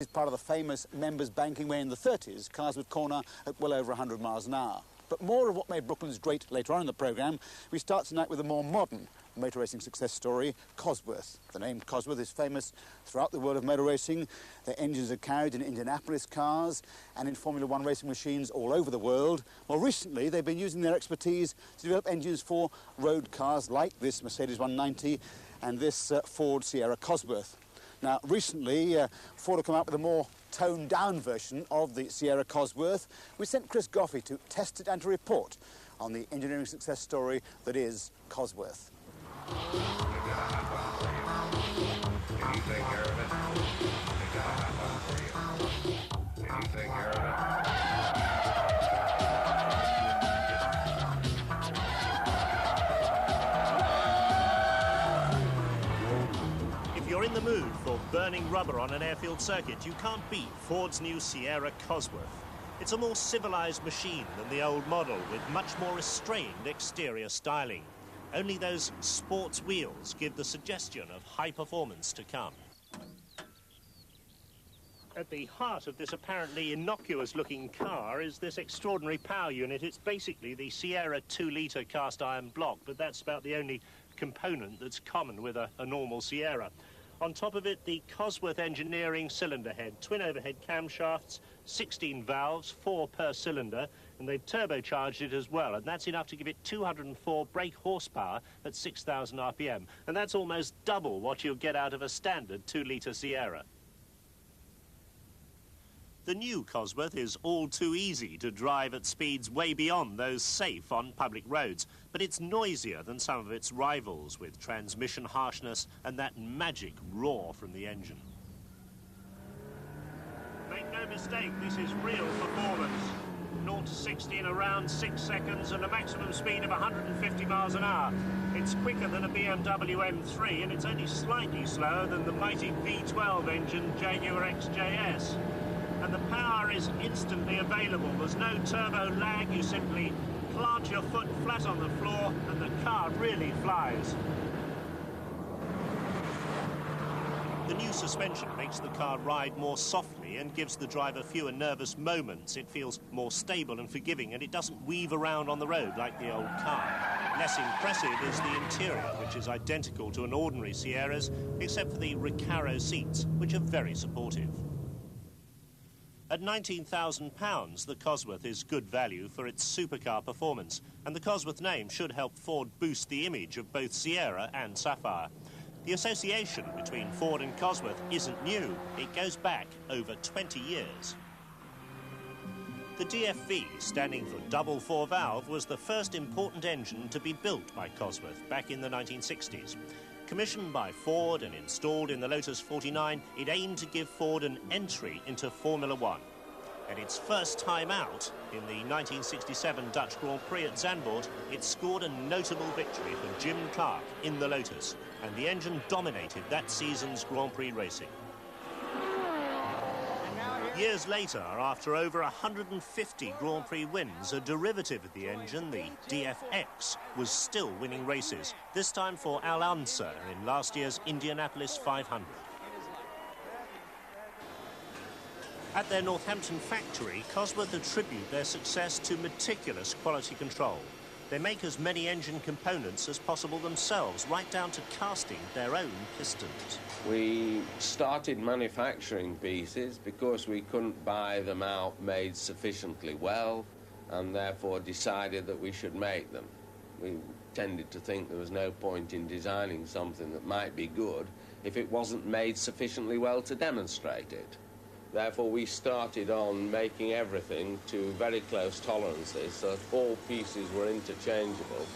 It's part of the famous members' banking where in the 30s cars would corner at well over 100 miles an hour. But more of what made Brooklands great later on in the programme. We start tonight with a more modern motor racing success story, Cosworth. The name Cosworth is famous throughout the world of motor racing. Their engines are carried in Indianapolis cars and in Formula One racing machines all over the world. More recently, they've been using their expertise to develop engines for road cars like this Mercedes 190 and this Ford Sierra Cosworth. Now, recently, Ford have come out with a more toned-down version of the Sierra Cosworth. We sent Chris Goffey to test it and to report on the engineering success story that is Cosworth. If you're in the mood for burning rubber on an airfield circuit, you can't beat Ford's new Sierra Cosworth. It's a more civilized machine than the old model, with much more restrained exterior styling. Only those sports wheels give the suggestion of high performance to come. At the heart of this apparently innocuous-looking car is this extraordinary power unit. It's basically the Sierra 2-litre cast-iron block, but that's about the only component that's common with a normal Sierra. On top of it, the Cosworth Engineering cylinder head, twin overhead camshafts, 16 valves, 4 per cylinder, and they've turbocharged it as well, and that's enough to give it 204 brake horsepower at 6,000 RPM, and that's almost double what you'll get out of a standard 2-litre Sierra. The new Cosworth is all too easy to drive at speeds way beyond those safe on public roads, but it's noisier than some of its rivals, with transmission harshness and that magic roar from the engine. Make no mistake, this is real performance. 0 to 60 in around 6 seconds and a maximum speed of 150 miles an hour. It's quicker than a BMW M3 and it's only slightly slower than the mighty V12 engine Jaguar XJS. And the power is instantly available. There's no turbo lag. You simply plant your foot flat on the floor and the car really flies. The new suspension makes the car ride more softly and gives the driver fewer nervous moments. It feels more stable and forgiving, and it doesn't weave around on the road like the old car. Less impressive is the interior, which is identical to an ordinary Sierra's, except for the Recaro seats, which are very supportive. At £19,000, the Cosworth is good value for its supercar performance, and the Cosworth name should help Ford boost the image of both Sierra and Sapphire. The association between Ford and Cosworth isn't new. It goes back over 20 years. The DFV, standing for double 4-valve, was the first important engine to be built by Cosworth back in the 1960s. Commissioned by Ford and installed in the Lotus 49, it aimed to give Ford an entry into Formula One. At its first time out, in the 1967 Dutch Grand Prix at Zandvoort, it scored a notable victory for Jim Clark in the Lotus, and the engine dominated that season's Grand Prix racing. Years later, after over 150 Grand Prix wins, a derivative of the engine, the DFX, was still winning races, this time for Al Unser in last year's Indianapolis 500. At their Northampton factory, Cosworth attribute their success to meticulous quality control. They make as many engine components as possible themselves, right down to casting their own pistons. We started manufacturing pieces because we couldn't buy them out made sufficiently well, and therefore decided that we should make them. We tended to think there was no point in designing something that might be good if it wasn't made sufficiently well to demonstrate it. Therefore, we started on making everything to very close tolerances, so that all pieces were interchangeable,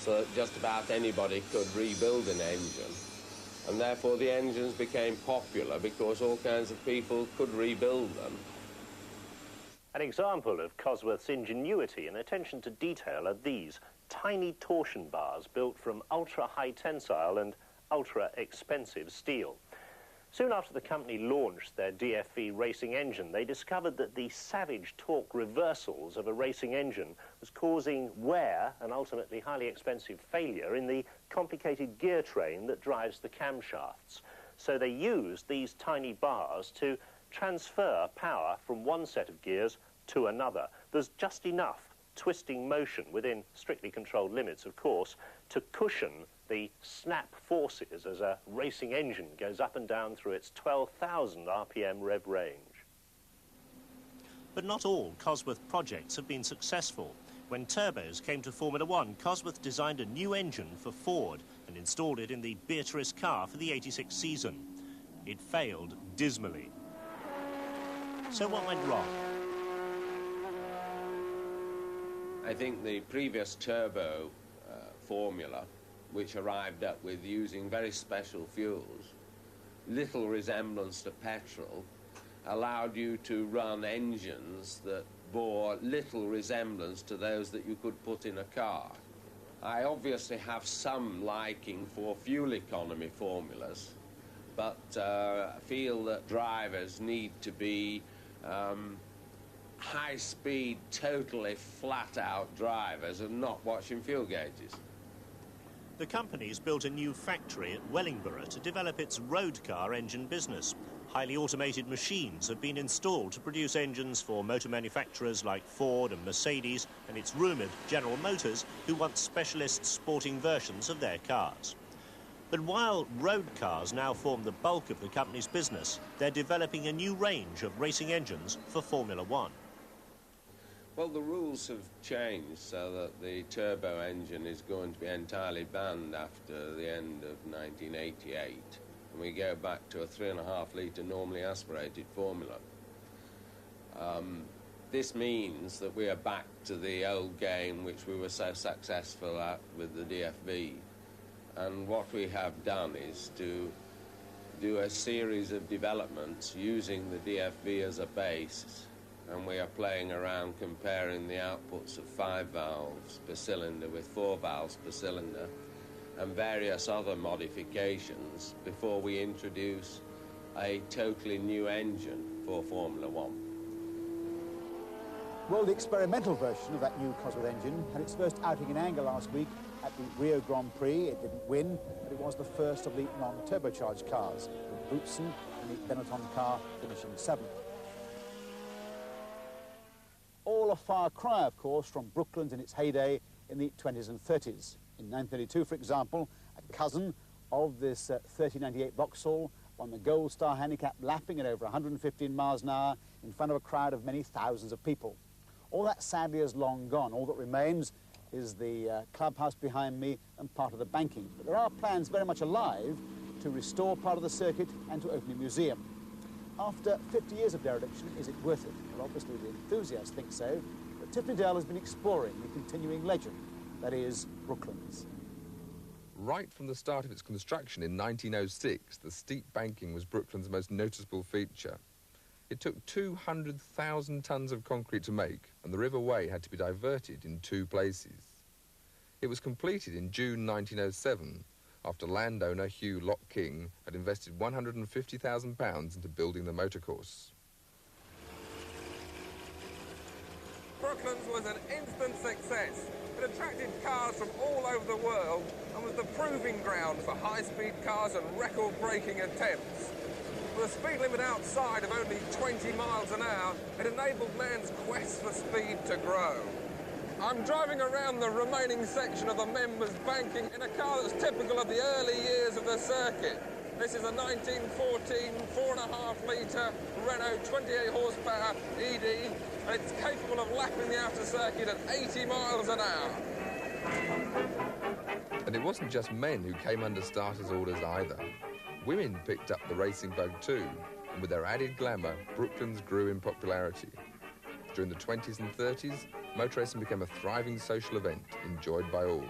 so that just about anybody could rebuild an engine. And therefore, the engines became popular because all kinds of people could rebuild them. An example of Cosworth's ingenuity and attention to detail are these tiny torsion bars built from ultra-high tensile and ultra-expensive steel. Soon after the company launched their DFV racing engine, they discovered that the savage torque reversals of a racing engine was causing wear and ultimately highly expensive failure in the complicated gear train that drives the camshafts. So they used these tiny bars to transfer power from one set of gears to another. There's just enough twisting motion, within strictly controlled limits, of course, to cushion the snap forces as a racing engine goes up and down through its 12,000 RPM rev range. But not all Cosworth projects have been successful. When turbos came to Formula One, Cosworth designed a new engine for Ford and installed it in the Beatrice car for the '86 season. It failed dismally. So what went wrong? I think the previous turbo formula, which arrived up with using very special fuels, little resemblance to petrol, allowed you to run engines that bore little resemblance to those that you could put in a car. I obviously have some liking for fuel economy formulas, but feel that drivers need to be high-speed, totally flat-out drivers and not watching fuel gauges. The company's built a new factory at Wellingborough to develop its road car engine business. Highly automated machines have been installed to produce engines for motor manufacturers like Ford and Mercedes, and it's rumoured General Motors, who want specialist sporting versions of their cars. But while road cars now form the bulk of the company's business, they're developing a new range of racing engines for Formula One. Well, the rules have changed so that the turbo engine is going to be entirely banned after the end of 1988. And we go back to a 3.5-litre normally aspirated formula. This means that we are back to the old game which we were so successful at with the DFV. And what we have done is to do a series of developments using the DFV as a base, and we are playing around comparing the outputs of 5 valves per cylinder with 4 valves per cylinder and various other modifications before we introduce a totally new engine for Formula One. Well, the experimental version of that new Cosworth engine had its first outing in anger last week at the Rio Grand Prix. It didn't win, but it was the first of the non-turbocharged cars, with Boutsen and the Benetton car finishing 7th. All a far cry, of course, from Brooklands in its heyday in the 20s and 30s. In 1932, for example, a cousin of this 3098 Vauxhall won the Gold Star handicap lapping at over 115 miles an hour in front of a crowd of many thousands of people. All that sadly is long gone. All that remains is the clubhouse behind me and part of the banking. But there are plans very much alive to restore part of the circuit and to open a museum. After 50 years of dereliction, is it worth it? Well, obviously the enthusiasts think so, but Tiffany Dale has been exploring the continuing legend, that is, Brooklands. Right from the start of its construction in 1906, the steep banking was Brooklands' most noticeable feature. It took 200,000 tonnes of concrete to make, and the River Wey had to be diverted in 2 places. It was completed in June 1907, after landowner Hugh Lock King had invested £150,000 into building the motorcourse. Brooklands was an instant success. It attracted cars from all over the world and was the proving ground for high-speed cars and record-breaking attempts. With a speed limit outside of only 20 miles an hour, it enabled man's quest for speed to grow. I'm driving around the remaining section of the members' banking in a car that's typical of the early years of the circuit. This is a 1914 4.5-litre Renault 28 horsepower ED, and it's capable of lapping the outer circuit at 80 miles an hour. And it wasn't just men who came under starters' orders either. Women picked up the racing bug too, and with their added glamour, Brooklands grew in popularity. During the 20s and 30s, motor racing became a thriving social event enjoyed by all.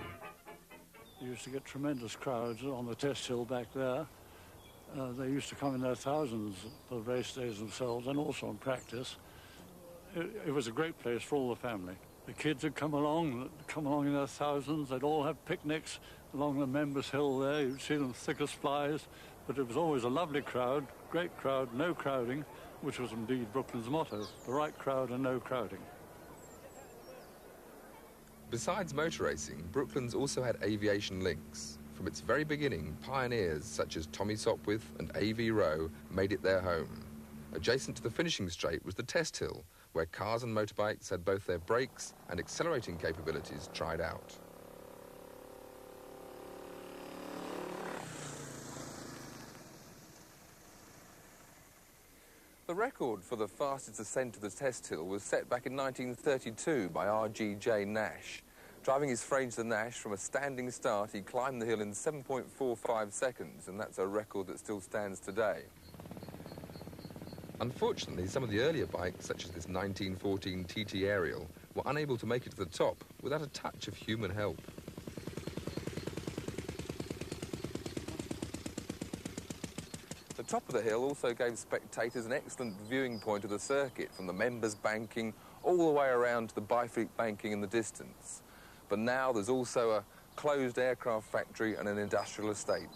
You used to get tremendous crowds on the test hill back there. They used to come in their thousands for the race days themselves and also on practice. It was a great place for all the family. The kids would come along in their thousands. They'd all have picnics along the members' hill there. You'd see them thick as flies, but it was always a lovely crowd, great crowd, no crowding, which was indeed Brooklands' motto, the right crowd and no crowding. Besides motor racing, Brooklands also had aviation links. From its very beginning, pioneers such as Tommy Sopwith and A.V. Rowe made it their home. Adjacent to the finishing straight was the test hill, where cars and motorbikes had both their brakes and accelerating capabilities tried out. The record for the fastest ascent to the test hill was set back in 1932 by R.G.J. Nash. Driving his Fraser Nash from a standing start, he climbed the hill in 7.45 seconds, and that's a record that still stands today. Unfortunately, some of the earlier bikes, such as this 1914 TT Aerial, were unable to make it to the top without a touch of human help. The top of the hill also gave spectators an excellent viewing point of the circuit, from the members' banking all the way around to the Byfleet banking in the distance. But now there's also a closed aircraft factory and an industrial estate.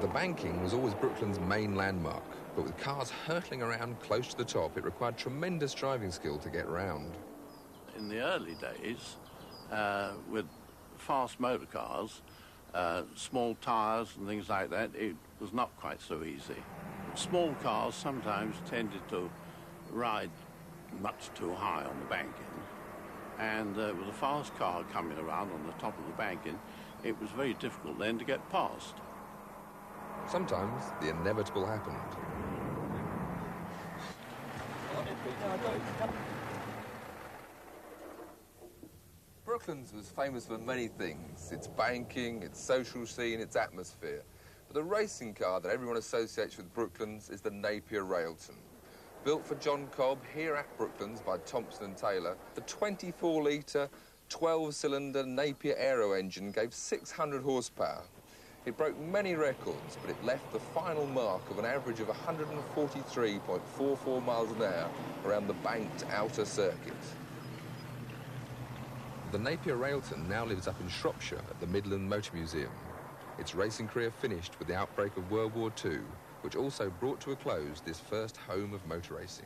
The banking was always Brooklands' main landmark, but with cars hurtling around close to the top, it required tremendous driving skill to get round. In the early days, with fast motor cars, small tyres and things like that, it was not quite so easy. Small cars sometimes tended to ride much too high on the banking, and with a fast car coming around on the top of the banking, it was very difficult then to get past. Sometimes the inevitable happened. Brooklands was famous for many things: its banking, its social scene, its atmosphere. But the racing car that everyone associates with Brooklands is the Napier Railton. Built for John Cobb here at Brooklands by Thompson and Taylor, the 24-litre, 12-cylinder Napier aero engine gave 600 horsepower. It broke many records, but it left the final mark of an average of 143.44 miles an hour around the banked outer circuit. The Napier Railton now lives up in Shropshire at the Midland Motor Museum. Its racing career finished with the outbreak of World War II, which also brought to a close this first home of motor racing.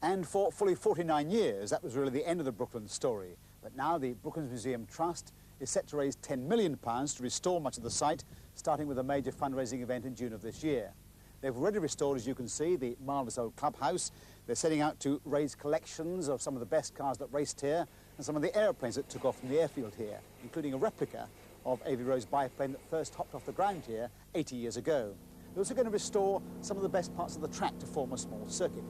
And for fully 49 years, that was really the end of the Brooklands story. But now the Brooklands Museum Trust is set to raise £10 million to restore much of the site, starting with a major fundraising event in June of this year. They've already restored, as you can see, the marvellous old clubhouse. They're setting out to raise collections of some of the best cars that raced here and some of the aeroplanes that took off from the airfield here, including a replica of Avi Rowe's biplane that first hopped off the ground here 80 years ago. They're also going to restore some of the best parts of the track to form a small circuit.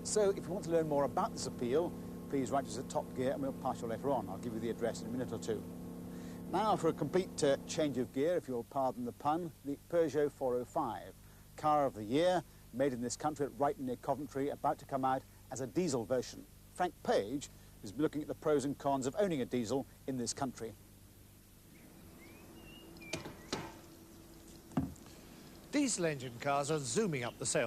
So if you want to learn more about this appeal, please write to us at Top Gear and we'll pass you later on. I'll give you the address in a minute or two. Now for a complete change of gear, if you'll pardon the pun, the Peugeot 405. Car of the year, made in this country at Brighton near Coventry, about to come out as a diesel version. Frank Page is looking at the pros and cons of owning a diesel in this country. Diesel engine cars are zooming up the sales.